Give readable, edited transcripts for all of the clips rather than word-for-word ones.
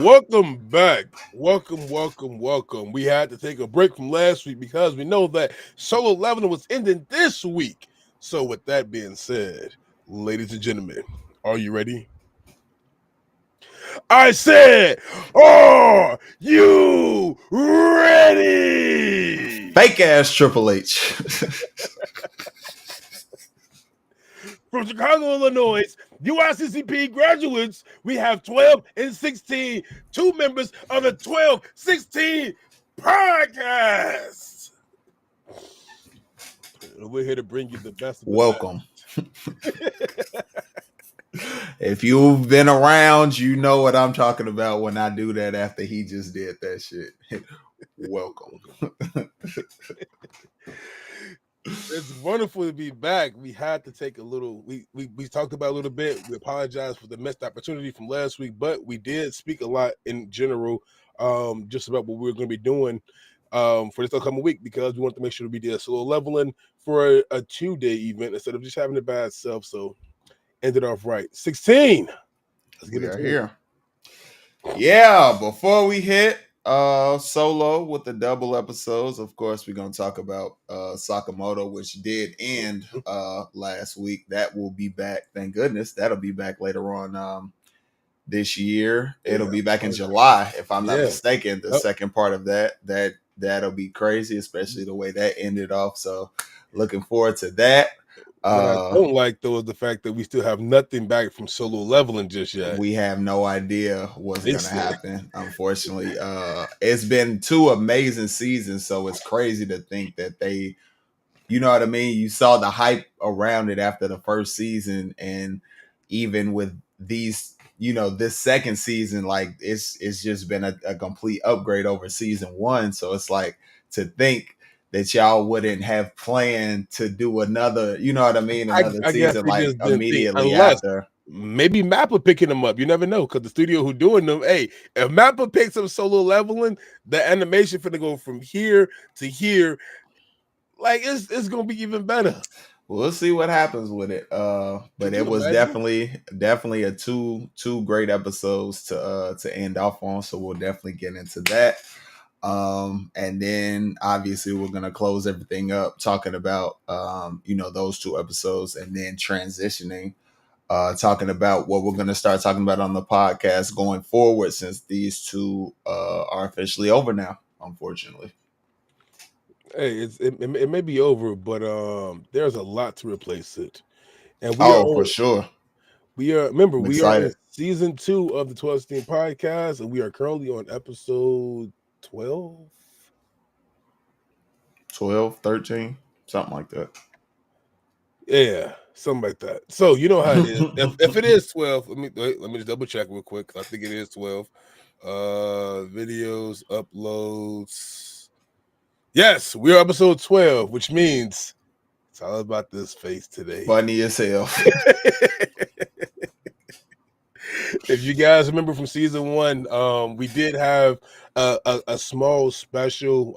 Welcome back. Welcome. We had to take a break from last week because we know that Solo Leveling was ending this week. So, with that being said, ladies and gentlemen, are you ready? I said, are you ready? Fake ass Triple H. From Chicago, Illinois, UICCP graduates, we have 12 and 16, two members of the 12-16 podcast. We're here to bring you the best of the Welcome. best. If you've been around, you know what I'm talking about when I do that after he just did that shit. Welcome. It's wonderful to be back. We had to take a little, we talked about a little bit. We apologize for the missed opportunity from last week, but we did speak a lot in general, just about what we were going to be doing for this upcoming week because we wanted to make sure we did Solo Leveling for a 2-day event instead of just having it by itself. So ended off right. 16. Let's get We are into it. here. Yeah, before we hit Solo with the double episodes, of course, we're going to talk about Sakamoto, which did end last week. That will be back. Thank goodness. That'll be back later on this year. It'll be back in July, if I'm not mistaken. The second part of that'll be crazy, especially the way that ended off. So looking forward to that. What I don't like though is the fact that we still have nothing back from Solo Leveling just yet. We have no idea what's going to happen. Unfortunately, it's been 2 amazing seasons, so it's crazy to think that they, you know what I mean. You saw the hype around it after the first season, and even with these, this second season, like it's just been a complete upgrade over season 1. So it's like to think that y'all wouldn't have planned to do another, you know what I mean, another season like immediately after. Maybe Mappa picking them up. You never know, because the studio who doing them, hey, if Mappa picks up Solo Leveling, the animation finna go from here to here. Like it's gonna be even better. We'll see what happens with it. But it was definitely a two great episodes to end off on. So we'll definitely get into that. And then obviously we're gonna close everything up talking about those 2 episodes, and then transitioning, talking about what we're gonna start talking about on the podcast going forward, since these 2 are officially over now, unfortunately. Hey, it may be over, but there's a lot to replace it, and for sure. We are in season 2 of the 12-16 podcast, and we are currently on episode 12, 13, something like that. Yeah, something like that. So you know how it is. if it is 12, let me just double check real quick. I think it is 12. Videos, uploads. Yes, we are episode 12, which means it's all about this face today. Funny as hell. If you guys remember from season 1, we did have a small special,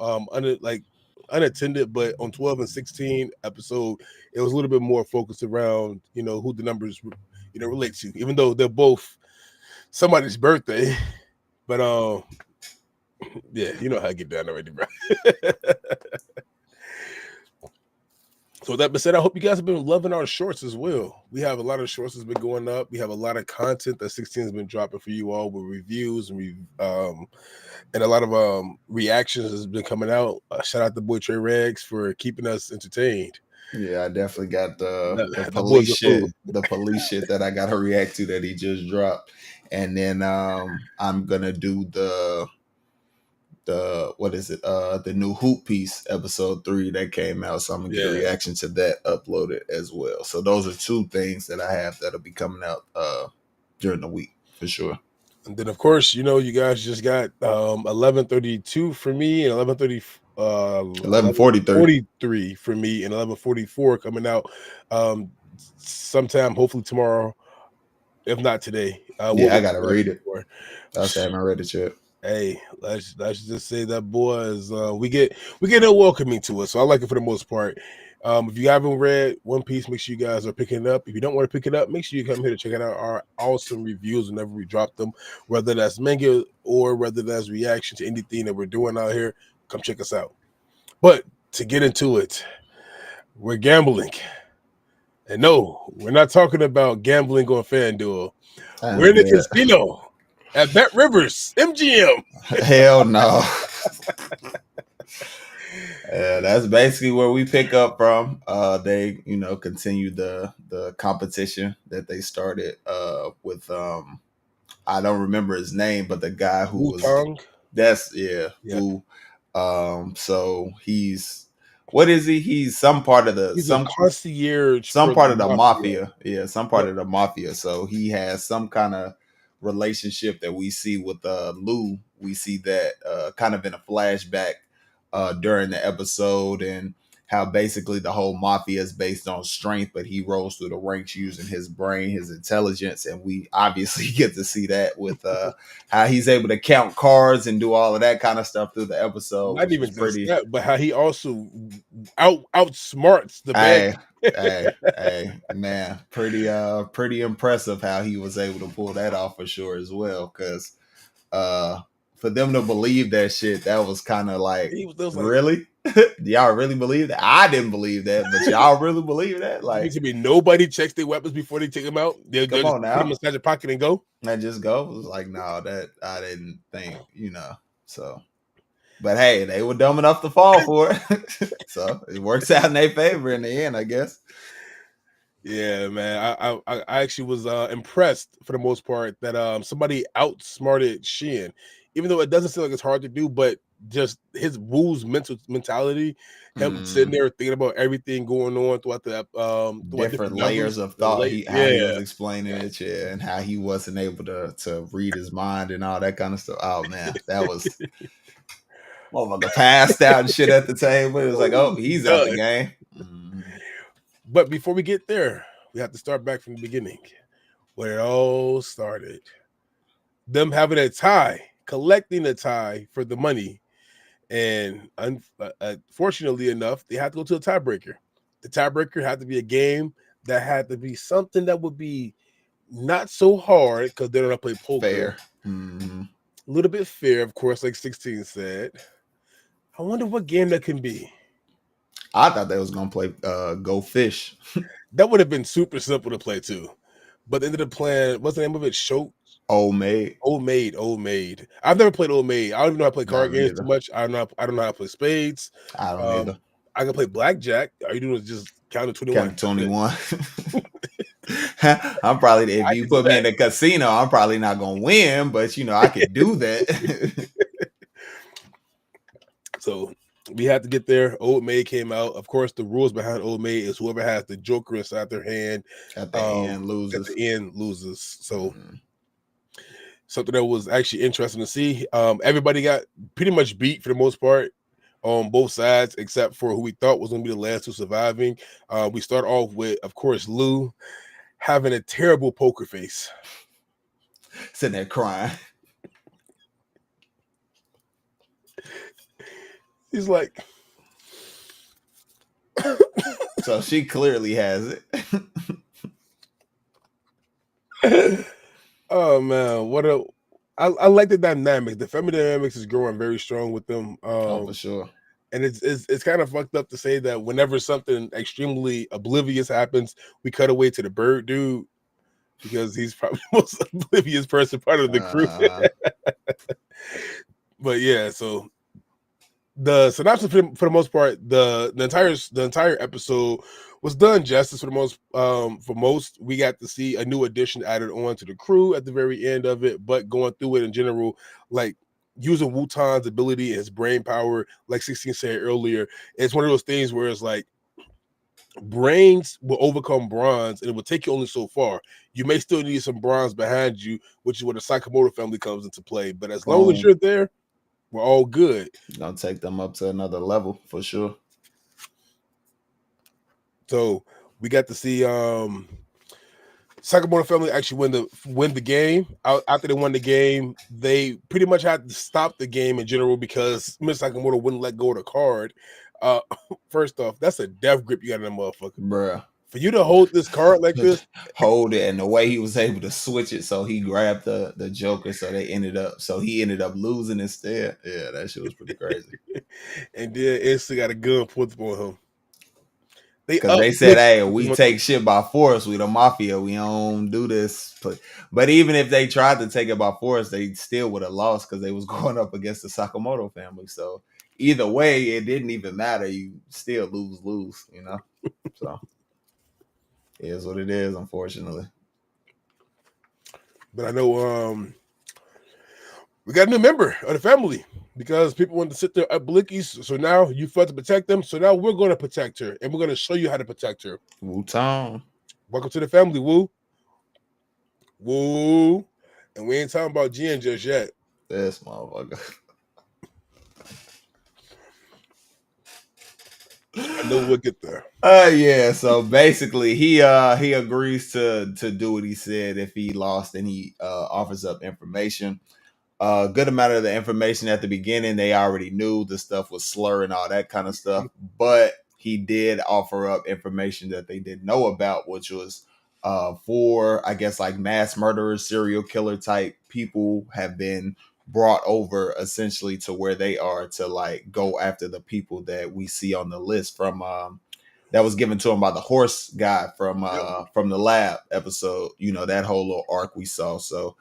unattended, but on 12 and 16 episode, it was a little bit more focused around, who the numbers, relate to, even though they're both somebody's birthday. But yeah, you know how I get down already, bro. So with that being said, I hope you guys have been loving our shorts as well. We have a lot of shorts that's been going up. We have a lot of content that 16 has been dropping for you all with reviews and a lot of reactions has been coming out. Shout out to boy Trey Rags for keeping us entertained. Yeah, I definitely got the police shit. The police shit that I got to react to that he just dropped, and then I'm gonna do the what is it? The new Hoop Piece episode 3 that came out. So I'm gonna get a reaction to that uploaded as well. So those are 2 things that I have that'll be coming out during the week for sure. And then of course, you guys just got 11:32 for me and 11:43 for me and 11:44 coming out sometime, hopefully tomorrow, if not today. I gotta read it. I haven't read it yet. Hey, let's just say that boy is we get a welcoming to us, so I like it for the most part. If you haven't read One Piece, make sure you guys are picking it up. If you don't want to pick it up, make sure you come here to check out our awesome reviews whenever we drop them, whether that's manga or whether that's reaction to anything that we're doing out here. Come check us out. But to get into it, we're gambling. And no, we're not talking about gambling on FanDuel. We're in the Yeah. casino at Bet Rivers, MGM. Hell no. Yeah, that's basically where we pick up from. They, continue the competition that they started with I don't remember his name, but the guy who Wu was Tong. that's yeah, Yeah. Wu. So he's what is he? He's some part of the He's a concierge some for the part of the mafia. mafia. Yeah, some part Yep. of the mafia. So he has some kind of relationship that we see with Lou. We see that kind of in a flashback during the episode, and how basically the whole mafia is based on strength, but he rose through the ranks using his brain, his intelligence, and we obviously get to see that with how he's able to count cards and do all of that kind of stuff through the episode, Not which even was just pretty. that, but how he also outsmarts the bad. Hey, hey, man, pretty impressive how he was able to pull that off for sure as well. Because uh, for them to believe that shit, that was kind of like, He was like, really, y'all really believe that? I didn't believe that, but y'all really believe that? you mean Like, to me, nobody checks their weapons before they take them out? They'll come just on put them now, inside your pocket and go. and just go. It was like, no, that I didn't think. So, but hey, they were dumb enough to fall for it, so it works out in their favor in the end, I guess. Yeah, man. I actually was impressed for the most part that somebody outsmarted Shin, even though it doesn't seem like it's hard to do, but just his Wu's mentality, him sitting Mm. there thinking about everything going on throughout Different different layers levels. of thought, how he was Yeah, explaining it, yeah, and how he wasn't able to read his mind and all that kind of stuff. Oh man, that was motherfucker passed out and shit at the table. It was like, oh, he's out the done. game. Mm. But before we get there, we have to start back from the beginning, where it all started. Them having a tie, collecting a tie for the money. And unfortunately enough, they had to go to a tiebreaker. The tiebreaker had to be a game that had to be something that would be not so hard because they don't play poker. Fair. Mm. A little bit fair, of course, like 16 said. I wonder what game that can be. I thought they was gonna play Go Fish. That would have been super simple to play too. But they ended up playing, what's the name of it? Show Old Maid. Old Maid. I've never played Old Maid. I don't even know how to play card Never games too either. much. I don't know how to play spades. I don't Um, either. I can play blackjack. All you do is just count to 21. Kind of 21. I'm probably if I you can do put me in that. the casino, I'm probably not gonna win, but I could do that. So we had to get there. Old Maid came out. Of course, the rules behind Old Maid is whoever has the Joker inside their hand At the end, at loses. the end loses. So Mm. something that was actually interesting to see. Everybody got pretty much beat for the most part on both sides, except for who we thought was going to be the last two surviving. We start off with, of course, Lou having a terrible poker face. Sitting there crying. He's like, So she clearly has oh man, I like the dynamics. The family dynamics is growing very strong with them. Oh, for sure. And it's kind of fucked up to say that whenever something extremely oblivious happens, we cut away to the bird dude because he's probably the most oblivious person part of the crew. Uh, But yeah, so the synopsis for the most part, the entire episode was done justice for the most. For most, we got to see a new addition added on to the crew at the very end of it. But going through it in general, like using Wutan's ability and his brain power, like 16 said earlier, it's one of those things where it's like brains will overcome bronze and it will take you only so far. You may still need some bronze behind you, which is where the Sakamoto family comes into play. But as long as boom. you're there, we're all good. Gonna take them up to another level for sure. So we got to see Sakamoto family actually win the game. After they won the game, they pretty much had to stop the game in general because Miss Sakamoto wouldn't let go of the card. Uh, first off, that's a death grip you got in that motherfucker. Bruh. For you to hold this card like this, Hold it, and the way he was able to switch it, so he grabbed the Joker, so he ended up losing instead. Yeah, that shit was pretty crazy. and then instantly got a gun pulled on him. They Because up they said, this. "Hey, we take shit by force. We the mafia. We don't do this." But even if they tried to take it by force, they still would have lost because they was going up against the Sakamoto family. So either way, it didn't even matter. You still lose. You know. So it is what it is. Unfortunately. But I know we got a new member of the family because people want to sit there at Blickies. So now you fought to protect them. So now we're going to protect her, and we're going to show you how to protect her. Wu Tang. Welcome to the family, Woo. Woo. And we ain't talking about Jen just yet. This motherfucker. I know we'll get there. Yeah. So basically, he agrees to do what he said if he lost, and he offers up information. A good amount of the information at the beginning they already knew. The stuff was slur and all that kind of stuff, but he did offer up information that they didn't know about, which was for, I guess, like mass murderers, serial killer type people have been brought over essentially to where they are to like go after the people that we see on the list from that was given to him by the horse guy from the lab episode. You know, that whole little arc we saw. So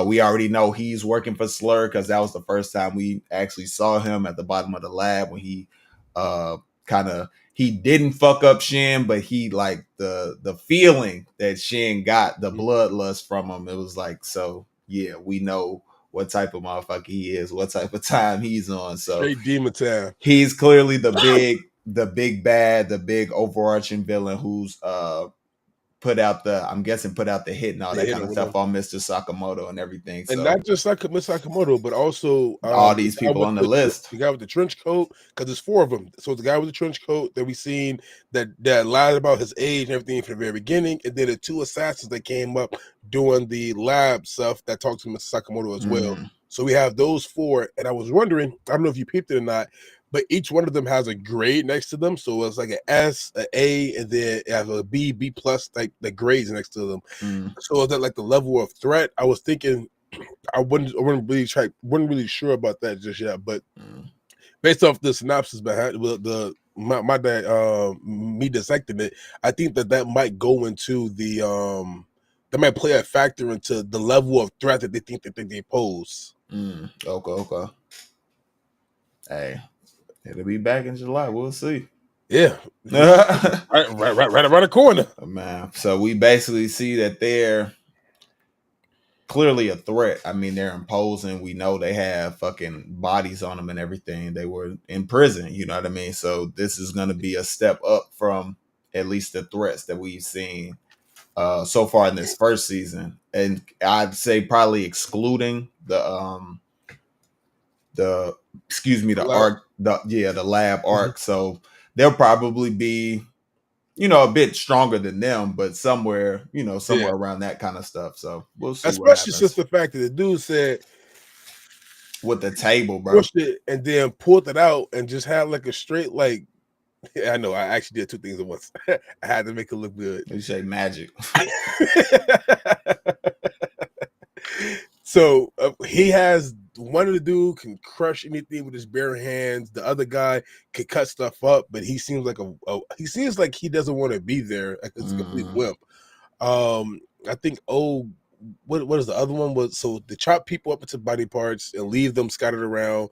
we already know he's working for Slur because that was the first time we actually saw him at the bottom of the lab when he kind of he didn't fuck up Shin, but he like the feeling that Shin got the bloodlust from him. It was like, so yeah, we know what type of motherfucker he is, what type of time he's on. So Straight demon time. he's clearly the big bad, the big overarching villain who's put out the hit and all They that hit kind it of with stuff them. on Mr. Sakamoto and everything. And So not just like Miss Sakamoto, but also all the these guy people with on the list. the guy with the trench coat, because there's four of them. So the guy with the trench coat that we seen that lied about his age and everything from the very beginning, and then the two assassins that came up doing the lab stuff that talked to Mr. Sakamoto as well. So we have those four, and I was wondering, I don't know if you peeped it or not, but each one of them has a grade next to them. So it's like an S, an A, and then it has a B, B plus, like the grades next to them. So is that like the level of threat? I was thinking I wasn't really sure about that just yet, but based off the synopsis behind my dad me dissecting it, I think that might go into the that might play a factor into the level of threat that they pose. Okay. Hey, it'll be back in July. We'll see. Yeah, right around the corner, man. So we basically see that they're clearly a threat. I mean, they're imposing. We know they have fucking bodies on them and everything. They were in prison, you know what I mean? So this is going to be a step up from at least the threats that we've seen so far in this first season. And I'd say probably excluding the excuse me, the arc, the lab arc. So they'll probably be, you know, a bit stronger than them, but somewhere around that kind of stuff. So we'll see what especially since happens the fact that the dude said with the table, bro. pushed it and then pulled it out and just had like a straight like. I know. I actually did two things at once. I had to make it look good. You say magic. So he has one of the dude can crush anything with his bare hands. The other guy can cut stuff up, but he seems like he seems like he doesn't want to be there. Like it's a complete wimp. I think what is the other one was so to chop people up into body parts and leave them scattered around.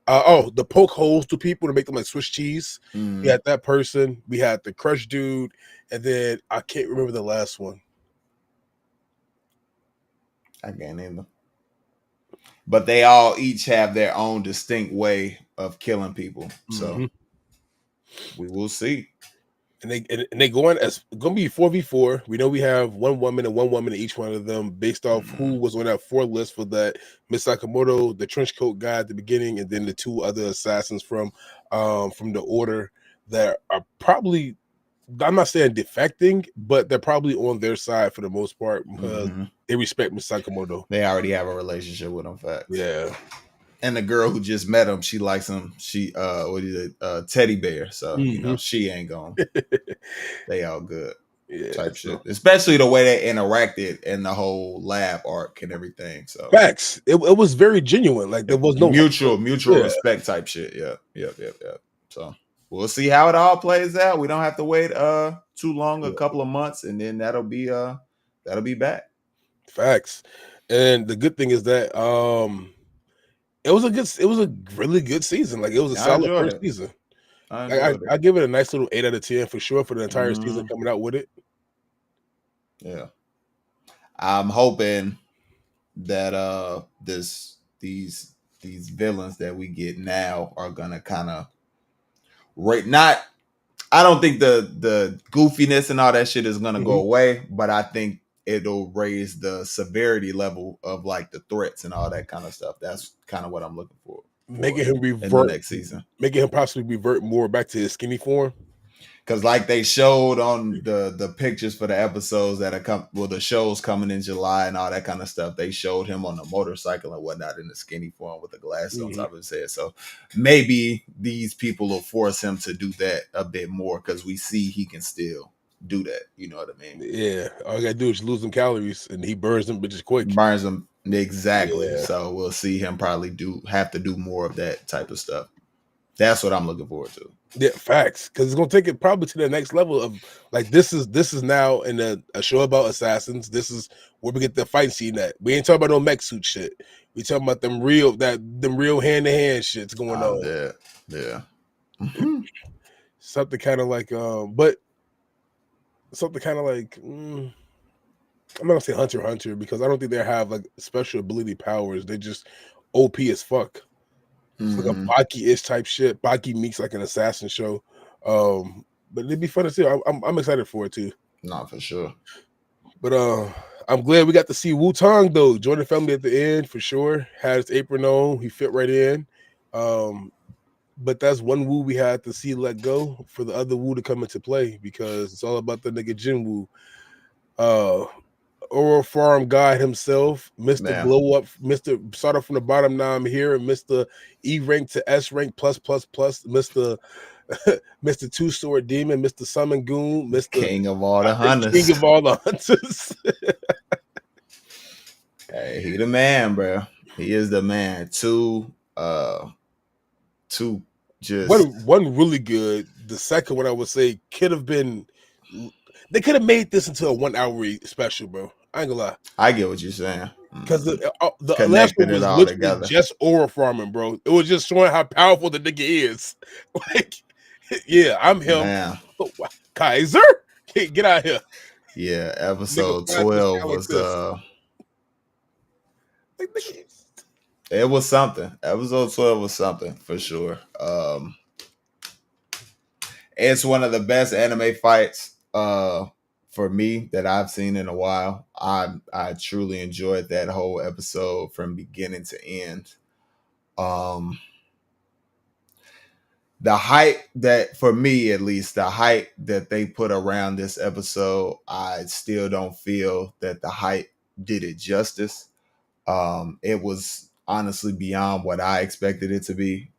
The poke holes to people to make them like Swiss cheese. We had that person. We had the crush dude, and then I can't remember the last one. I can't either. But they all each have their own distinct way of killing people. So we will see. And they going as going to be 4v4. We know we have one woman in each one of them based off who was on that 4 list for that Miss Sakamoto, the trench coat guy at the beginning, and then the 2 other assassins from the order that are probably, I'm not saying defecting, but they're probably on their side for the most part because they respect Miss Sakamoto. They already have a relationship with them. Facts. Yeah. And the girl who just met him, she likes him. She what is it? Teddy bear. So Mm-hmm. she ain't going. They all good Yeah. type So shit. Especially the way they interacted and the whole lab arc and everything. So facts. It was very genuine. Like there was no. mutual Yeah. respect type shit. Yeah. So we'll see how it all plays out. We don't have to wait too long, a couple of months, and then that'll be back. Facts. And the good thing is that it was a really good season. Like it was a I solid enjoyed first it. season. I Like enjoyed it. I give it a nice little 8 out of 10 for sure for the entire season Mm, coming out with it. yeah. I'm hoping that these villains that we get now are gonna kind of rate not I don't think the goofiness and all that shit is gonna go Mhm. away, but I think it'll raise the severity level of like the threats and all that kind of stuff. That's kind of what I'm looking for Making him in the revert, next season. making him possibly revert more back to his skinny form. Because like they showed on the pictures for the episodes that are the shows coming in July and all that kind of stuff, they showed him on a motorcycle and whatnot in the skinny form with the glasses on Mhm. top of his head. So maybe these people will force him to do that a bit more because we see he can still do that. You know what I mean? Yeah, all you gotta do is lose some calories, and he burns them bitches quick. Burns them exactly. Yeah, So we'll see him probably have to do more of that type of stuff. That's what I'm looking forward to. yeah, facts. Because it's gonna take it probably to the next level of like this is now in a show about assassins. This is where we get the fight scene at. We ain't talking about no mech suit shit. We talking about them real hand to hand shits going I'm on. dead. Yeah. Mhm. Something kind of like but something kind of like I'm not gonna say Hunter x Hunter because I don't think they have like special ability powers. They just OP as fuck. It's like a Mhm. Baki-ish type shit. Baki meets like an assassin show. But it'd be fun to see. I'm excited for it too. Not for sure. But I'm glad we got to see Wu Tang though. Join the family at the end for sure. Had his apron on. He fit right in. Um, but that's one Wu we had to see let go for the other Wu to come into play because it's all about the nigga Jin Wu. Uh, Oral Farm God himself, Mr. Man. Glow Up, Mr. Started from the bottom, now I'm here, and Mr. E rank to S rank plus, Mr. Mr. Two Sword Demon, Mr. Summon Goon, Mr. King of all the King hunters. of all the hunters. Hey, he the man, bro. He is the man. Two just one really good. The second one I would say could have been. They could have made this into a 1 hour special, bro. I ain't gonna lie. I get what you're saying. Because the last one Connected it was all literally together. just aura farming, bro. It was just showing how powerful the nigga is. Like, yeah, I'm him. Man. Kaiser, get out here, Yeah, nigga. episode Flash his 12 hand like was this. Like, nigga, it was something. Episode 12 was something for sure. It's one of the best anime fights for me that I've seen in a while. I truly enjoyed that whole episode from beginning to end. Um the hype that, for me at least, the hype that they put around this episode, I still don't feel that the hype did it justice. It was honestly beyond what I expected it to be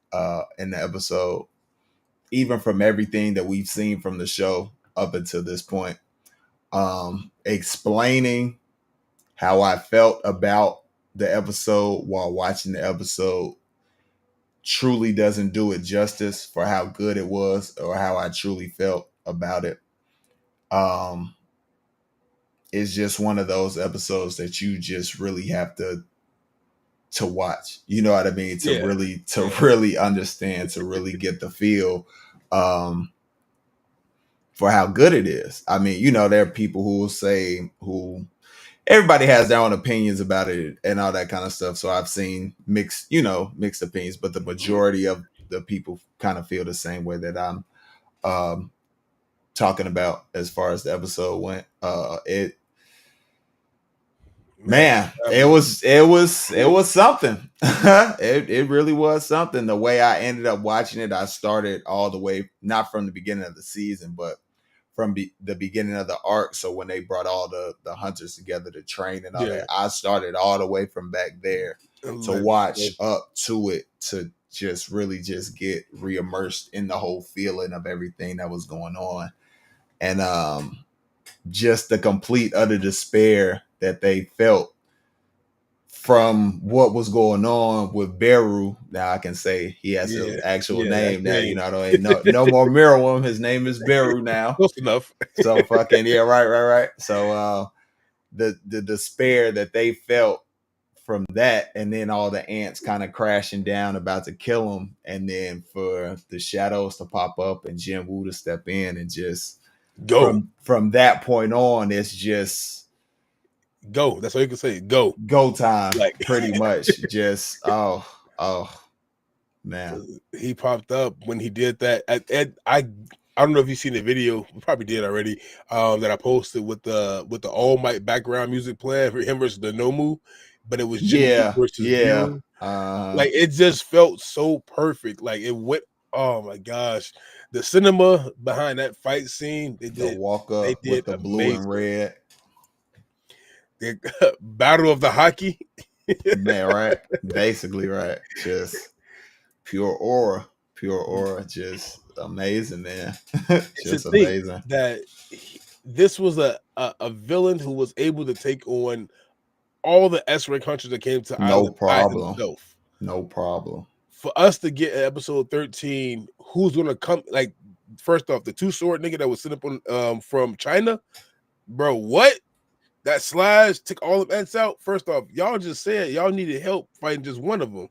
in the episode, even from everything that we've seen from the show up until this point. Explaining how I felt about the episode while watching the episode truly doesn't do it justice for how good it was or how I truly felt about it. Um, it's just one of those episodes that you just really have to watch. You know what I mean? To yeah, really yeah, really understand, to really get the feel for how good it is. I mean, there are people who will say who everybody has their own opinions about it and all that kind of stuff. So I've seen mixed opinions, but the majority of the people kind of feel the same way that I'm um, talking about as far as the episode went. man. Man, That it was was something. It really was something. The way I ended up watching it, I started all the way, not from the beginning of the season, but from the beginning of the arc. So when they brought all the hunters together to train and all yeah. that, I started all the way from back there to watch up to it, to just really just get re-immersed in the whole feeling of everything that was going on. And just the complete utter despair that they felt from what was going on with Beru. Now I can say he has an actual name now. You know, no more Miriam. His name is Beru now. Close enough. So fucking yeah, right. So the despair that they felt from that, and then all the ants kind of crashing down about to kill him, and then for the shadows to pop up and Jin Woo to step in, and just go from that point on, it's just go. That's all you can say. Go time, like pretty much. Just oh man, he popped up when he did that. I don't know if you've seen the video. We probably did already. That I posted with the All Might background music playing for him versus the Nomu, but it was Jin versus Beru. Like it just felt so perfect. Like it went. Oh my gosh, the cinema behind that fight scene. The walk up with the blue and red. The battle of the hockey. Man, right? Basically, right. Just pure aura, just amazing, man. Just amazing. That this was a villain who was able to take on all the S-rank hunters that came to Island by himself. No problem. For us to get episode 13, who's gonna come? Like, first off, the two sword nigga that was sent up on from China, bro. What? That Slash took all of Ents out. First off, y'all just said y'all needed help fighting just one of them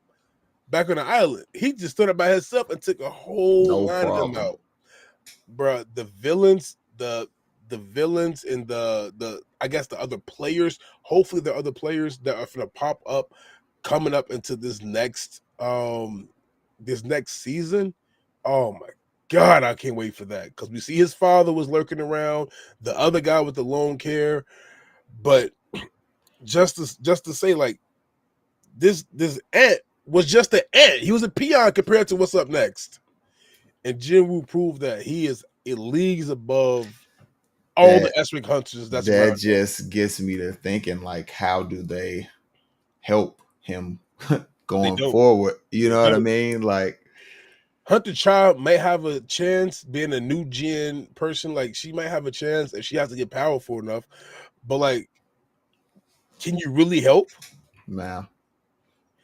back on the island. He just stood up by himself and took a whole line of them out, bro. The villains, the villains, and the I guess the other players. Hopefully, there are other players that are gonna pop up coming up into this next season. Oh my god, I can't wait for that, because we see his father was lurking around, the other guy with the lone care. But just to say, like, this ant was just an ant. He was a peon compared to what's up next. And Jin Woo proved that he is leagues above all the S-rank hunters. That just gets me to thinking, like, how do they help him going forward? You know what I mean? Like, Hunter Child may have a chance being a new gen person. Like, she might have a chance if she has to get powerful enough. But, like, can you really help? Man,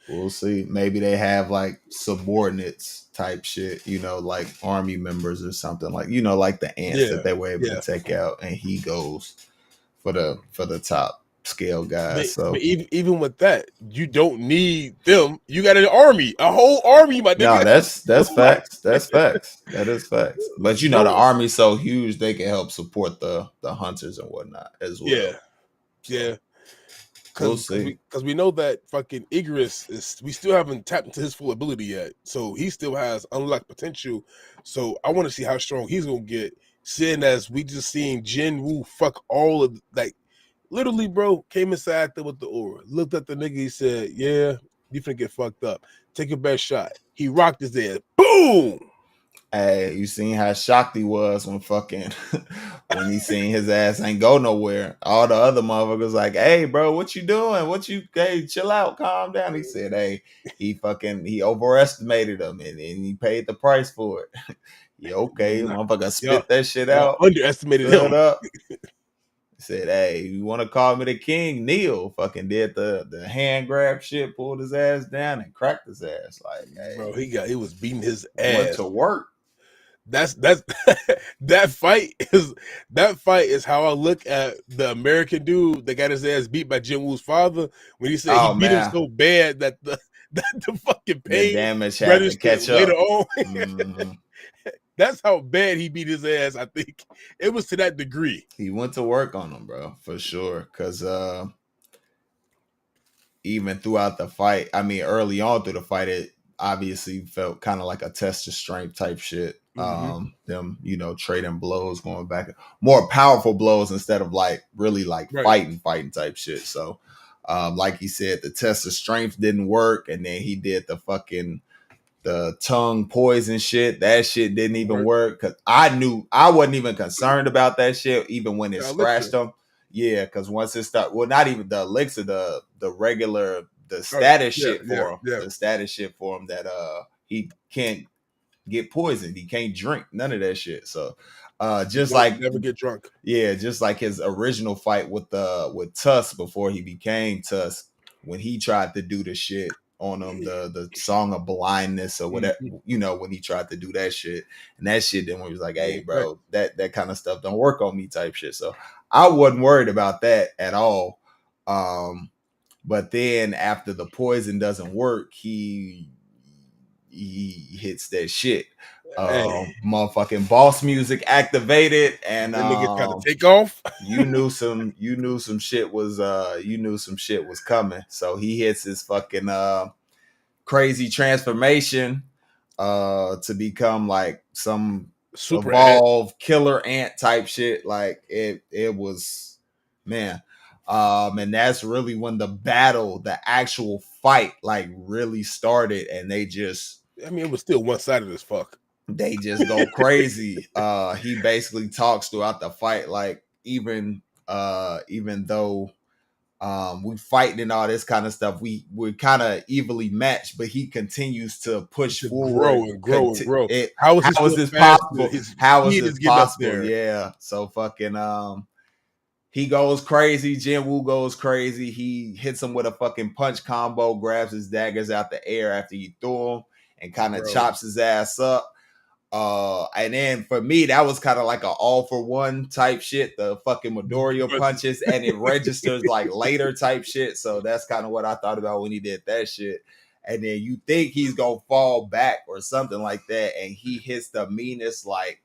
we'll see. Maybe they have, like, subordinates type shit, you know, like army members or something, like, you know, like the ants that they were able to take out, and he goes for the top scale guys. But even with that, you don't need them. You got an army, a whole army, my nigga. No, that's facts. That's facts. That is facts. But you know, the army's so huge, they can help support the hunters and whatnot as well. Yeah. Because we know that fucking Igris we still haven't tapped into his full ability yet, so he still has unlocked potential. So I want to see how strong he's gonna get, seeing as we just seen Jin Woo fuck all of, like, literally, bro, came inside there with the aura, looked at the nigga, he said, "Yeah, you finna get fucked up. Take your best shot." He rocked his ass. Boom. Hey, you seen how shocked he was when when he seen his ass ain't go nowhere. All the other motherfuckers like, "Hey, bro, what you doing? Hey, chill out, calm down." He said, "Hey, he overestimated him and he paid the price for it." Yeah, okay, motherfucker spit that shit out. Underestimated him. He said, "Hey, you want to call me the king?" Neil fucking did the hand grab shit, pulled his ass down and cracked his ass. Like, hey, bro, he was beating his ass. Went to work. That's that fight is how I look at the American dude that got his ass beat by Jin Woo's father, when he said he beat him so bad that the fucking pain, the damage had to catch up later on. Mm-hmm. That's how bad he beat his ass. I think it was to that degree. He went to work on him, bro, for sure. Because even throughout the fight, I mean, early on through the fight, it obviously felt kind of like a test of strength type shit. Mm-hmm. Them, you know, trading blows, going back, more powerful blows instead of like really like fighting type shit. So, like he said, the test of strength didn't work, and then he did the tongue poison shit. That shit didn't even work, because I knew I wasn't even concerned about that shit, even when it scratched him. Yeah, because once it started, well, not even the elixir, the regular, the status Yeah, shit yeah, for him. yeah. The status shit for him that he can't get poisoned. He can't drink none of that shit. So just like Never get drunk. yeah, just like his original fight with Tusk before he became Tusk, when he tried to do the shit on him, the song of blindness or whatever, you know, when he tried to do that shit, and that shit then when he was like, hey bro, that kind of stuff don't work on me type shit. So I wasn't worried about that at all. But then after the poison doesn't work, he hits that shit. Hey, Motherfucking boss music activated, and that nigga tried to take off. you knew some shit was coming. So he hits his fucking crazy transformation to become like some Super ant. evolved killer ant type shit. Like it was, man. And that's really when the actual fight like really started, and they just I mean, it was still one sided as fuck. go crazy. He basically talks throughout the fight, like even though we fighting and all this kind of stuff, we're kind of evenly matched, but he continues to push To forward. grow and grow and grow. It How is his how is foot this faster? possible? His How is speed this is getting up possible? there. Yeah. So fucking he goes crazy. Jin Woo goes crazy. He hits him with a fucking punch combo, grabs his daggers out the air after he threw him, and kind of chops his ass up. And then for me, that was kind of like an all for one type shit, the fucking Midoriya punches, and it registers like later type shit. So that's kind of what I thought about when he did that shit. And then you think he's gonna fall back or something like that, and he hits the meanest, like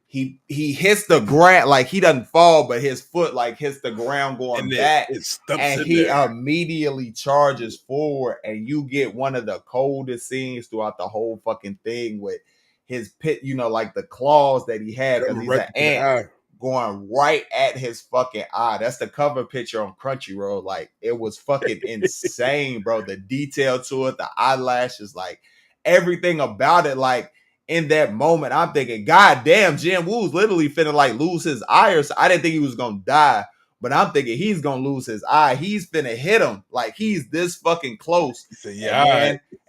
he hits the ground, like he doesn't fall, but his foot like hits the ground going back, it stumps and in he there. immediately charges forward, and you get one of the coldest scenes throughout the whole fucking thing with his pit, you know, like the claws that he had, because he's an ant going right at his fucking eye. That's the cover picture on Crunchyroll. Like it was fucking insane, bro. The detail to it, the eyelashes, like everything about it, like in that moment, I'm thinking, God damn, Jin Woo's literally finna like lose his eye. I didn't think he was gonna die, but I'm thinking he's gonna lose his eye. He's finna hit him. Like he's this fucking close. He said,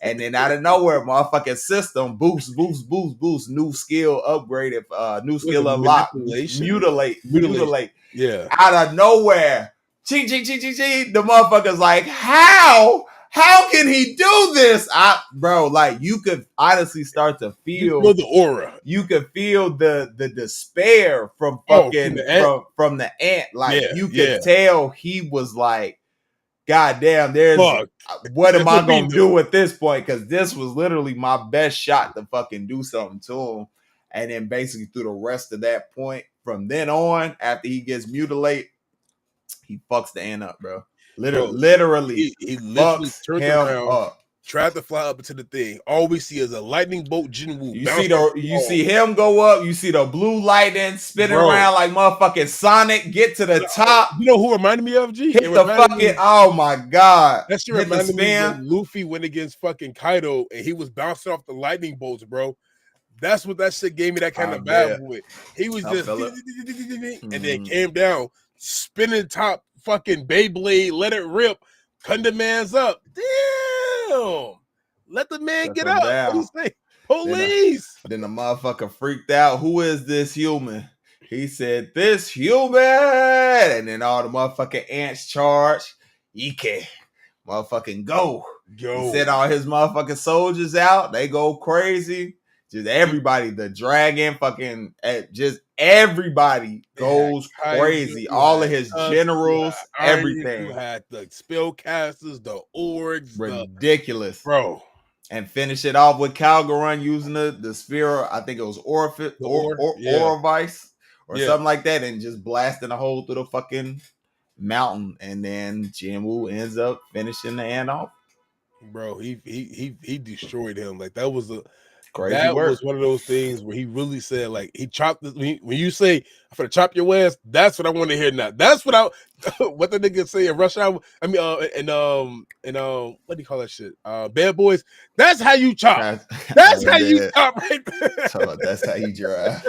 And yeah, then out of nowhere, motherfucking system boost, new skill upgraded, new was it skill unlocked, manipulation? mutilate. Yeah. Out of nowhere. Ching, ching, ching, ching, ching. The motherfucker's like, how? How can he do this? Bro, like you could honestly start to You feel feel the aura. you could feel the despair from From fucking the ant. from the ant. Like Yeah, you yeah. could tell he was like, God damn, Fuck. what am That's I what we gonna do. do at this point? Because this was literally my best shot to fucking do something to him. And then basically through the rest of that point, from then on, after he gets mutilated, he fucks the ant up, bro. Literally He literally fucks turned him around, up. tried to fly up into the thing. All we see is a lightning bolt Jin Woo You bounce see off the you wall. see him go up. You see the blue lightning spinning Bro. around like motherfucking Sonic. Get to the top. You know who reminded me of, G? It Hit the reminded fucking. me. Oh my god! That shit Hit the reminded me spin. when Luffy went against fucking Kaido and he was bouncing off the lightning bolts, bro. That's what that shit gave me that kind I of vibe bet. with. He was I just feel it. and then came down, spinning top fucking Beyblade, let it rip, cutting the man's up. Damn. Let the man Took get him up. What do down. you say? Police. Then the motherfucker freaked out. Who is this human? He said, "This human." And then all the motherfucking ants charged. Ike. Motherfucking go. Yo. He sent all his motherfucking soldiers out. They go crazy. Just everybody, the dragon, fucking, just everybody goes crazy. All of his generals, everything. You had the spellcasters, the orgs, ridiculous, bro. And finish it off with Calgaron using the sphere. I think it was Orifice or something like that, and just blasting a hole through the fucking mountain. And then Jinwoo ends up finishing the ant off. Bro, he destroyed him. Like that was crazy work. Was one of those things where he really said, like, he chopped this. When you say I'm gonna chop your ass, that's what I want to hear now. That's what what the nigga say in Rush Hour. I mean, what do you call that shit? Bad Boys. That's how you chop. That's how you chop right there. That's how you drive.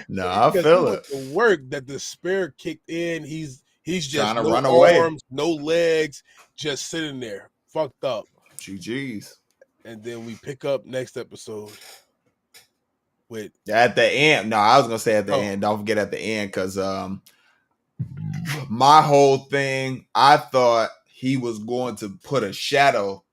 No, I feel it. The work that the despair kicked in. He's He's just trying to no run away. arms, no legs, just sitting there, fucked up. GG's. And then we pick up next episode with At the end. No, I was gonna say at the end. Don't forget at the end, because my whole thing, I thought he was going to put a shadow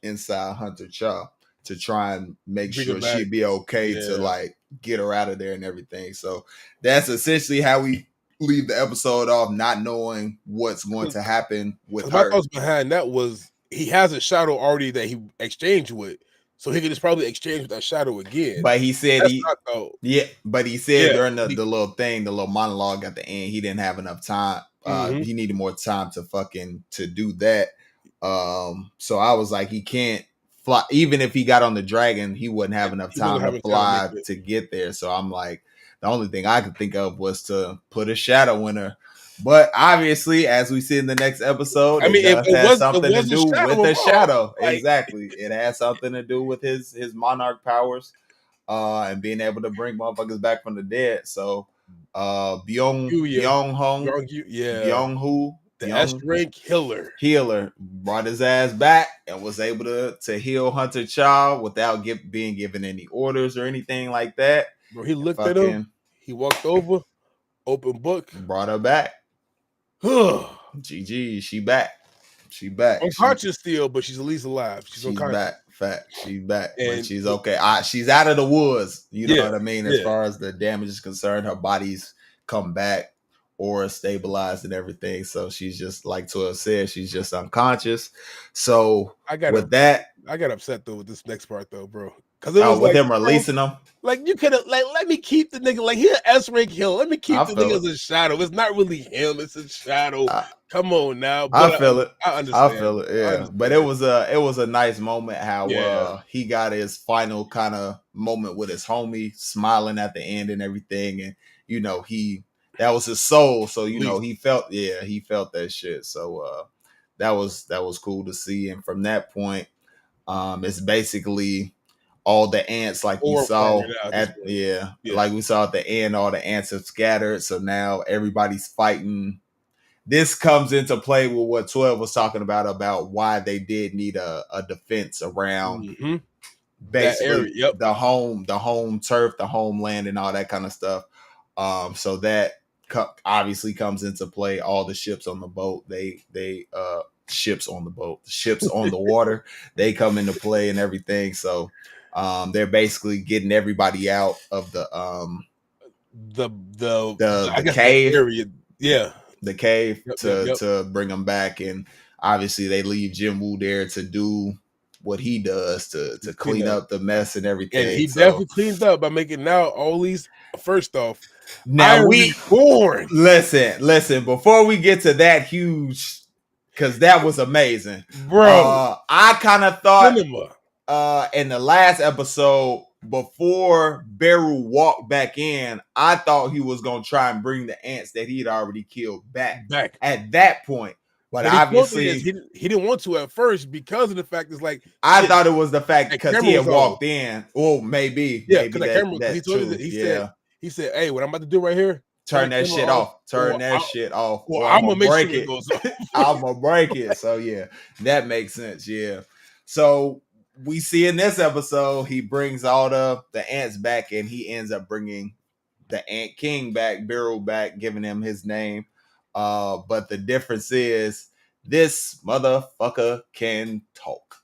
inside Hunter Shaw to try and make sure she'd be okay to like get her out of there and everything. So that's essentially how we leave the episode off, not knowing what's going to happen with her. My thoughts behind that was he has a shadow already that he exchanged with, so he could just probably exchange with that shadow again. But he said but he said during the little thing, the little monologue at the end, he didn't have enough time. He needed more time to do that. So I was like, he can't fly. Even if he got on the dragon, he wouldn't have enough time to fly to get there. So I'm like, the only thing I could think of was to put a shadow in her. But obviously, as we see in the next episode, it has something to do with the shadow. Like, exactly. It has something to do with his monarch powers and being able to bring motherfuckers back from the dead. So Byung-Hu, the S-rank healer brought his ass back and was able to heal Hunter Shaw without being given any orders or anything like that. Bro, he looked at him. He walked over, open book, brought her back. GG, she back. Unconscious still, but she's at least alive. She's back. Fact. She's back. But she's okay. She's out of the woods. You know what I mean? As far as the damage is concerned, her body's come back or stabilized and everything. So she's just, like 12 said, she's just unconscious. So I got upset though with this next part though, bro. Because it was with him releasing them. Like, you could have, like, let me keep the nigga, like, he an S-rank hill. Let me keep the nigga as a shadow. It's not really him. It's a shadow. Come on now. But I feel it. I understand. I feel it. Yeah. But it was a nice moment how he got his final kind of moment with his homie, smiling at the end and everything. And, you know, that was his soul. So, you know, he felt that shit. So that was cool to see. And from that point, it's basically all the ants, like you saw like we saw at the end, all the ants have scattered. So now everybody's fighting. This comes into play with what 12 was talking about why they did need a defense around basically the home turf, the homeland, and all that kind of stuff. So that obviously comes into play. All the ships on the boat, ships on the water, they come into play and everything. So they're basically getting everybody out of the cave area. The cave to bring them back. And obviously they leave Jinwoo there to do what he does to clean up the mess and everything. And he definitely cleaned up by making now all these. First off, now listen before we get to that huge, because that was amazing, bro. I kind of thought in the last episode, before Beru walked back in, I thought he was gonna try and bring the ants that he'd already killed back at that point. But obviously he didn't want to at first because of the fact it's like I thought it was the fact because he had walked in. Oh, maybe because that camera. He told us he said, "Hey, what I'm about to do right here, turn that shit off. Turn that shit off. Well, I'm gonna break it. I'm gonna break it." So yeah, that makes sense. Yeah. So we see in this episode, he brings all the ants back, and he ends up bringing the Ant King back, Beryl back, giving him his name. But the difference is this motherfucker can talk.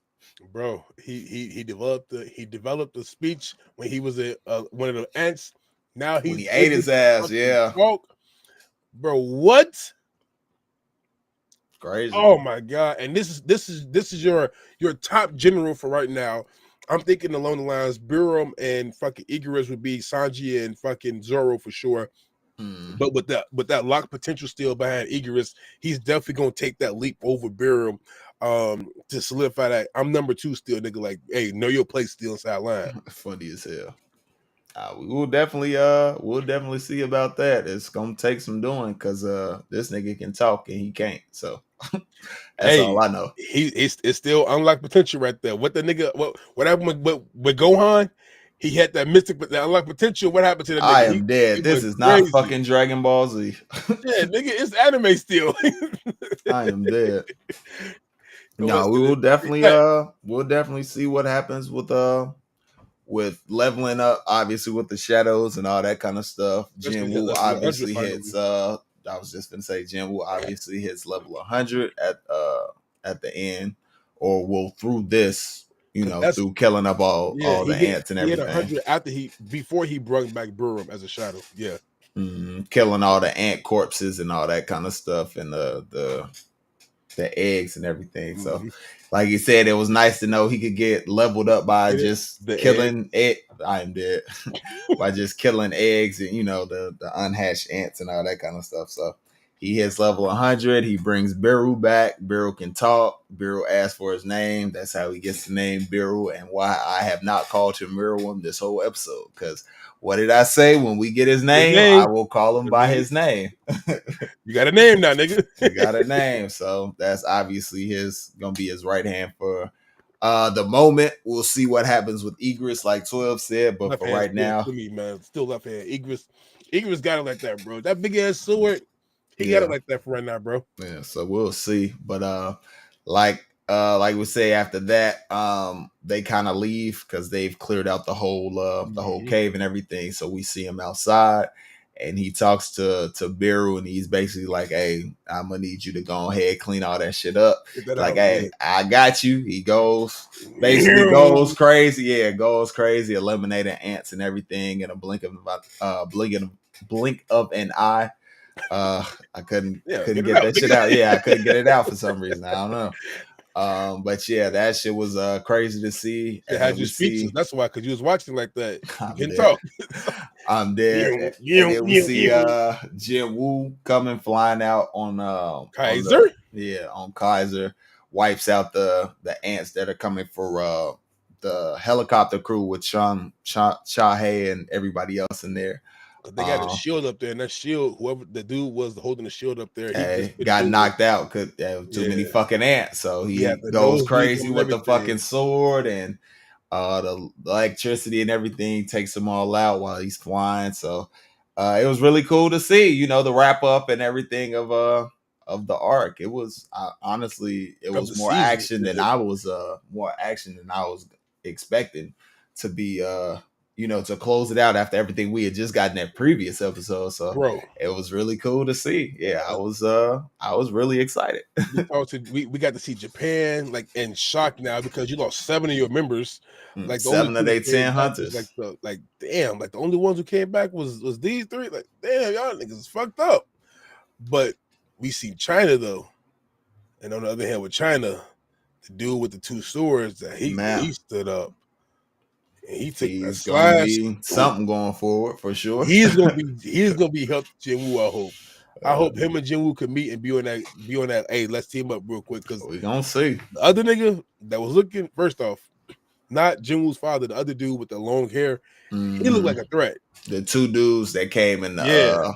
Bro, he developed the speech when he was one of the ants. Now when he ate his ass, talk. Bro, what? Crazy. Oh my god! And this is your top general for right now. I'm thinking along the lines, Biram and fucking Igorous would be Sanji and fucking Zoro for sure. But with that lock potential still behind Igorous, he's definitely gonna take that leap over Biram to solidify that I'm number 2 still, nigga. Like, hey, know your place still inside line. Funny as hell. We'll definitely see about that. It's gonna take some doing because this nigga can talk and he can't. So that's all I know. It's still unlocked potential right there. What the nigga? What happened with Gohan? he had that mystic, that unlocked potential. What happened to that nigga? I am He dead. This went is not crazy. fucking Dragon Ball Z. Yeah, nigga, it's anime still. I am dead. Yo, No, we listen, will it's definitely that, we'll definitely see what happens with leveling up, obviously with the shadows and all that kind of stuff. especially Jin hit Woo level 100 obviously hits finally. I was just gonna say Jin Woo obviously hits level 100 at the end, or will through this, Cause that's through killing up yeah, all the ants and he hit everything. 100 after before he brought back Burum as a shadow. Yeah. Killing all the ant corpses and all that kind of stuff, and the eggs and everything. So, Mm-hmm. like you said, it was nice to know he could get leveled up by Get it? just The egg. killing it. I am dead. By just killing eggs and the unhatched ants and all that kind of stuff. So he hits level 100. He brings Biru back. Biru can talk. Biru asks for his name. That's how he gets the name Biru, and why I have not called him Biru this whole episode. Because what did I say? When we get his His name, I name. will call him I by mean, his name. you got a name now, nigga. He got a name, so that's obviously his gonna be his right hand for the moment. We'll see what happens with Egris, like 12 said, but Left for hand right still now, to me, man. Still left hand. Igris got it like that, bro. That big ass sword, he got it yeah, like that for right now, bro. yeah. So we'll see. But like we say after that, they kind of leave because they've cleared out the whole Mm-hmm. cave and everything. So we see him outside. And he talks to Biru, and he's basically like, "Hey, I'm gonna need you to go ahead, clean all that shit up." Get that Like, out, yeah. "Hey, I got you." He basically goes crazy. Yeah, goes crazy, eliminating ants and everything in a blink of an eye. I Yeah, couldn't get it get out, that shit nigga. out. Yeah, I couldn't get it out for some reason. I don't know. But yeah, that shit was crazy to see. They And had then you we speechless. see That's why, because you was watching like that. You I'm couldn't dead. talk. I'm dead. And then we see Jin Woo coming flying out Kaiser? on Kaiser, wipes out the ants that are coming for the helicopter crew with Shahe and everybody else in there. Cause they got a Um shield up there, and that shield, whoever the dude was holding the shield up there, he just switched got over. knocked out because there was too many Yeah, fucking ants. So he had he the goes nosebleeds crazy and with the everything. fucking sword, and the electricity and everything takes them all out while he's flying. So it was really cool to see, the wrap up and everything of the arc. It was honestly, it Of was the season. Yeah. more action than I was expecting to be to close it out after everything we had just gotten that previous episode. So Bro, it was really cool to see. Yeah, uh, I was really excited. we got to see Japan like in shock now because you lost 7 of your members. Like the only 7 of two that their came 10 back was like hunters. damn, like the only ones who came back was these three. Like, damn, y'all niggas is fucked up. But we see China though. And on the other hand, with China, the dude with the 2 swords that he Man, stood up and he took that he's gonna slash. be Ooh, something going forward for sure. he's gonna be helped Jinwoo, I hope. I hope him and Jinwoo can meet and be on that. Hey, let's team up real quick because We gonna see. the other nigga that was looking first off, not Jinwoo's father, the other dude with the long hair, he looked Hmm. like a threat. The two dudes that came in Yeah, the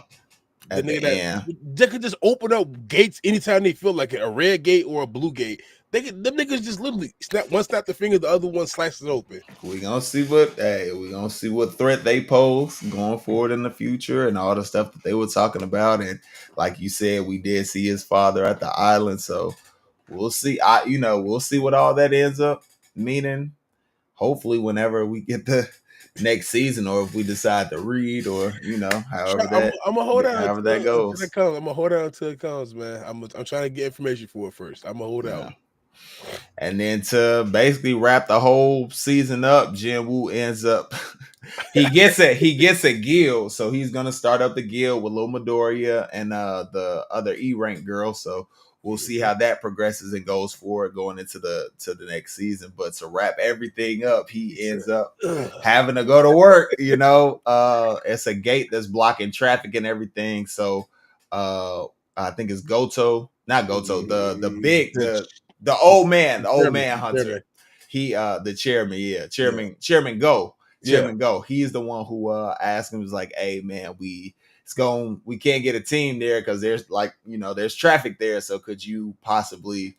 at the nigga that end. they could just open up gates anytime they feel like it, a red gate or a blue gate. Them niggas just literally snap the finger, the other one slices it open. We gonna see what threat they pose going forward in the future and all the stuff that they were talking about. And like you said, we did see his father at the island, so we'll see. We'll see what all that ends up meaning. Hopefully, whenever we get the next season, or if we decide to read, or I'm gonna hold out however that until it goes. comes. I'm gonna hold out until it comes, man. I'm trying to get information for it first. I'm gonna hold out. Yeah. And then to basically wrap the whole season up, Jin Woo ends up he gets a guild, so he's gonna start up the guild with Lil Midoriya and the other E rank girl. So we'll see how that progresses and goes forward going into the next season. But to wrap everything up, he ends up having to go to work. It's a gate that's blocking traffic and everything. So I think it's Goto, not Goto, the The old chairman, man the hunter. chairman. He the chairman, yeah, Yeah, chairman Go. yeah. Chairman Go. He's the one who asked him, was like, hey man, we can't get a team there because there's there's traffic there. So could you possibly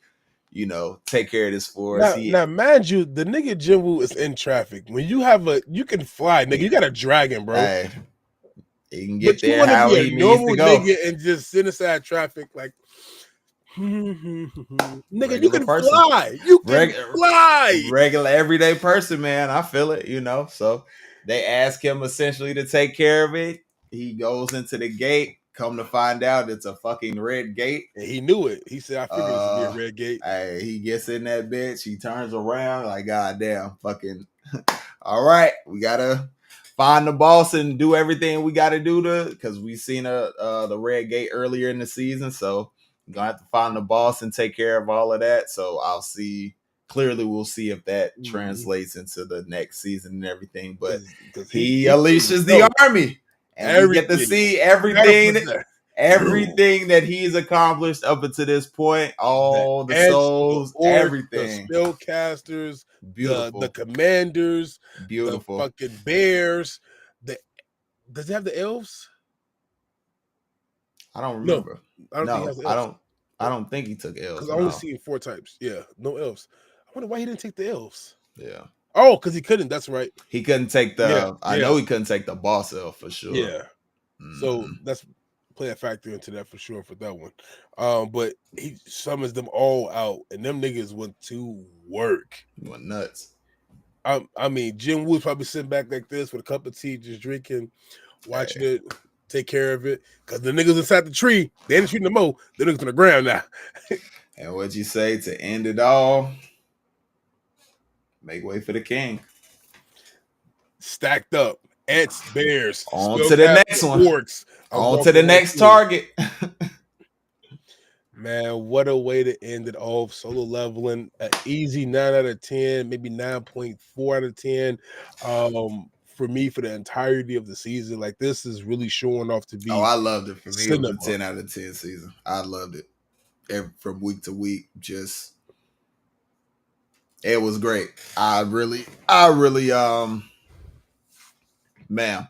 take care of this for us. Now, mind you, the nigga Jinwoo is in traffic. When you have you can fly, nigga. You got a dragon, bro. Hey, he can get But you there want to how be a he needs to normal go. nigga and just sit inside traffic like, nigga, you Regular can person. fly. You can Reg- fly. Regular everyday person, man. I feel it, So they ask him essentially to take care of it. He goes into the gate. Come to find out, it's a fucking red gate. And he knew it. He said, I figured this would be a red gate. Hey, he gets in that bitch. He turns around like, God damn, fucking. All right, we gotta find the boss and do everything we gotta do because we seen the red gate earlier in the season. So we're gonna have to find the boss and take care of all of that. So I'll see. Clearly, we'll see if that translates into the next season and everything. But Cause he unleashes the army, and we get to see everything that he's accomplished up until this point. All the souls, the everything. The spellcasters, Beautiful. the commanders, Beautiful. the fucking bears. Does he have the elves? I don't remember. No, I don't think he has the elves. I don't think he took elves. Because I only seen 4 types. Yeah, no elves. I wonder why he didn't take the elves. Yeah. Oh, because he couldn't. That's right. He couldn't take the. I know he couldn't take the boss elf for sure. Yeah. So that's play a factor into that for sure for that one. But he summons them all out, and them niggas went to work. Went nuts. I mean, Jim Woo's probably sitting back like this with a cup of tea, just drinking, watching it, take care of it. Because the niggas inside the tree, they ain't shooting the mo. The niggas on the ground now. And what'd you say to end it all? Make way for the king. Stacked up. Ants, bears. On to the next one. Orcs. On to the next target. Man, what a way to end it off. Solo leveling, an easy 9 out of 10, maybe 9.4 out of 10. For me, for the entirety of the season, like this is really showing off to be. Oh, I loved it. For me, it was a 10 out of 10 season. I loved it. From week to week, it was great. I really, man.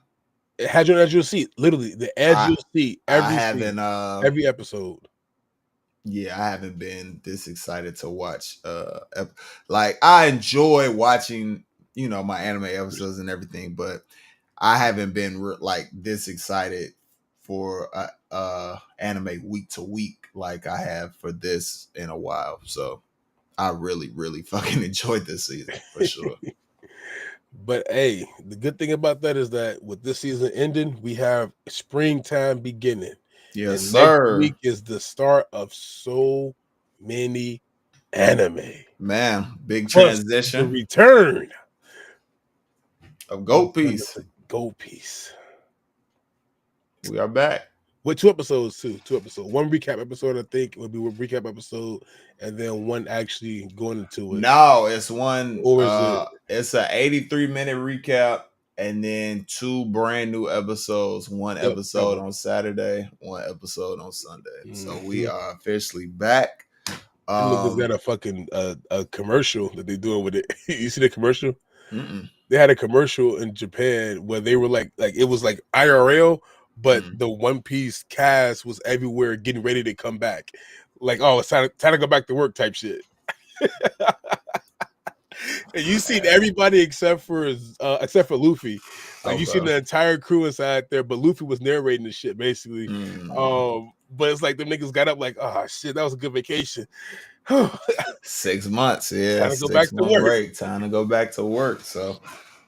It had you on the edge of your seat. Literally, the edge of your seat every episode. Yeah, I haven't been this excited to watch. Like I enjoy watching, my anime episodes and everything, but I haven't been like this excited for anime week to week like I have for this in a while. So I really, really fucking enjoyed this season for sure. But hey, the good thing about that is that with this season ending, we have springtime beginning. Yes, sir. Next week is the start of so many anime. Man, big transition. The return of Gold Piece. Gold Piece. We are back. With 2 episodes too. 2 episodes. 1 recap episode, I think, would be a recap episode, and then 1 actually going into it. No, it's one. Or is it's an 83-minute recap, and then 2 brand new episodes. 1 episode on Saturday, 1 episode on Sunday. So we are officially back. Niggas got a fucking a commercial that they doing with it. You see the commercial? Mm-mm. They had a commercial in Japan where they were like it was like IRL, but the One Piece cast was everywhere getting ready to come back. Like, oh, it's time to go back to work type shit. And you seen everybody except for Luffy. Like you seen the entire crew inside there, but Luffy was narrating the shit basically. But it's like them niggas got up like, oh shit, that was a good vacation. 6 months, yeah. Time to go back to work. Break. Time to go back to work. So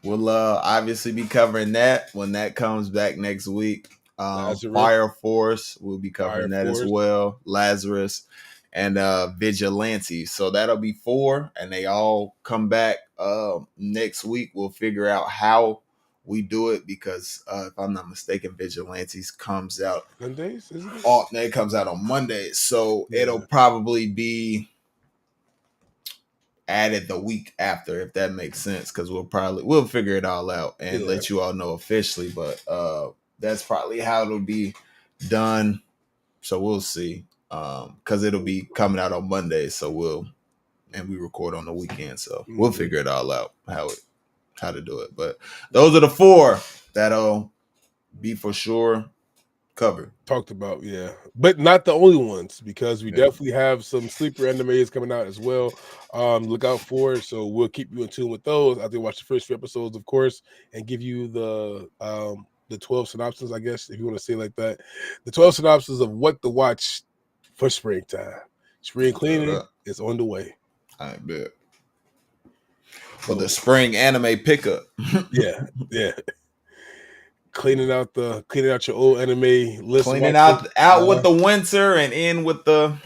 we'll obviously be covering that when that comes back next week. Fire Force, we'll be covering that as well. Lazarus and Vigilante. So that'll be 4, and they all come back next week. We'll figure out how we do it because if I'm not mistaken, Vigilantes comes out Mondays, isn't it? Oh, it comes out on Mondays, so it'll probably be added the week after, if that makes sense, because we'll figure it all out and let you all know officially. But that's probably how it'll be done. So we'll see, because it'll be coming out on Monday. So we record on the weekend, so we'll figure it all out how to do it. But those are the 4 that'll be for sure covered. Talked about, yeah, but not the only ones, because we Yeah. definitely have some sleeper animes coming out as well. Look out for it. So we'll keep you in tune with those. I did watch the first few episodes, of course, and give you the 12 synopsis, I guess, if you want to say it like that. The 12 synopsis of what to watch for springtime. Spring cleaning is on the way. I bet. For the So spring anime pickup. yeah, yeah. Cleaning out your old anime list Cleaning watch out list. out with the winter and in with the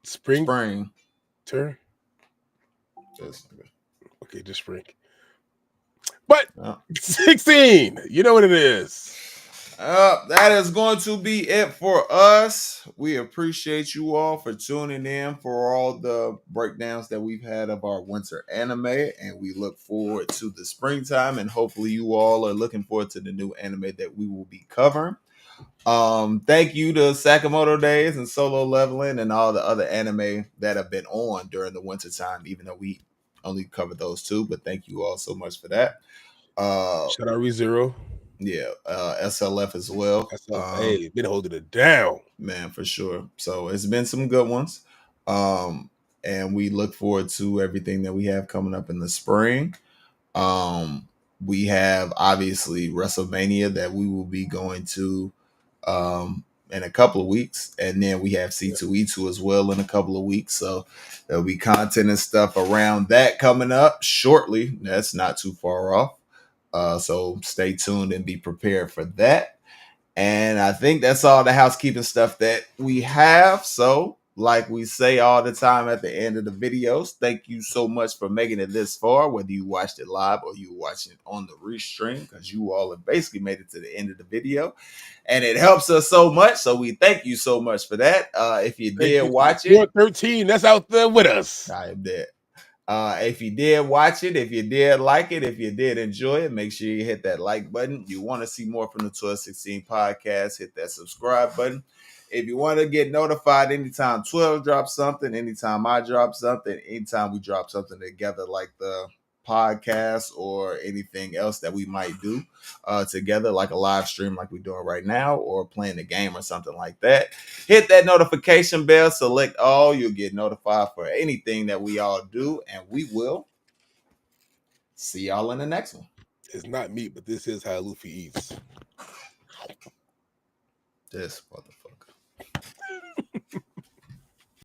Spring spring. turn. Just, Okay, just spring. But 16, you know what it is. that is going to be it for us. We appreciate you all for tuning in for all the breakdowns that we've had of our winter anime, and we look forward to the springtime. And hopefully, you all are looking forward to the new anime that we will be covering. Thank you to Sakamoto Days and Solo Leveling and all the other anime that have been on during the winter time, even though we only covered those two. But thank you all so much for that. Shout out ReZero. Yeah, SLF as well. Hey, been holding it down. Man, for sure. So it's been some good ones. And we look forward to everything that we have coming up in the spring. We have obviously WrestleMania that we will be going to in a couple of weeks, and then we have C2E2 as well in a couple of weeks. So there'll be content and stuff around that coming up shortly. That's not too far off. So stay tuned and be prepared for that. And I think that's all the housekeeping stuff that we have. So, like we say all the time at the end of the videos, thank you so much for making it this far, whether you watched it live or you watching it on the restream, because you all have basically made it to the end of the video. And it helps us so much. So we thank you so much for that. If you Thank did you watch to it, 13 that's out there with us. I am dead. If you did watch it, if you did like it, if you did enjoy it, make sure you hit that like button. You want to see more from the 1216 podcast, hit that subscribe button. If you want to get notified anytime 12 drops something, anytime I drop something, anytime we drop something together like the podcast or anything else that we might do together, like a live stream like we're doing right now, or playing a game or something like that, hit that notification bell, select all. You'll get notified for anything that we all do, and we will see y'all in the next one. It's not meat, but this is how Luffy eats. This motherfucker.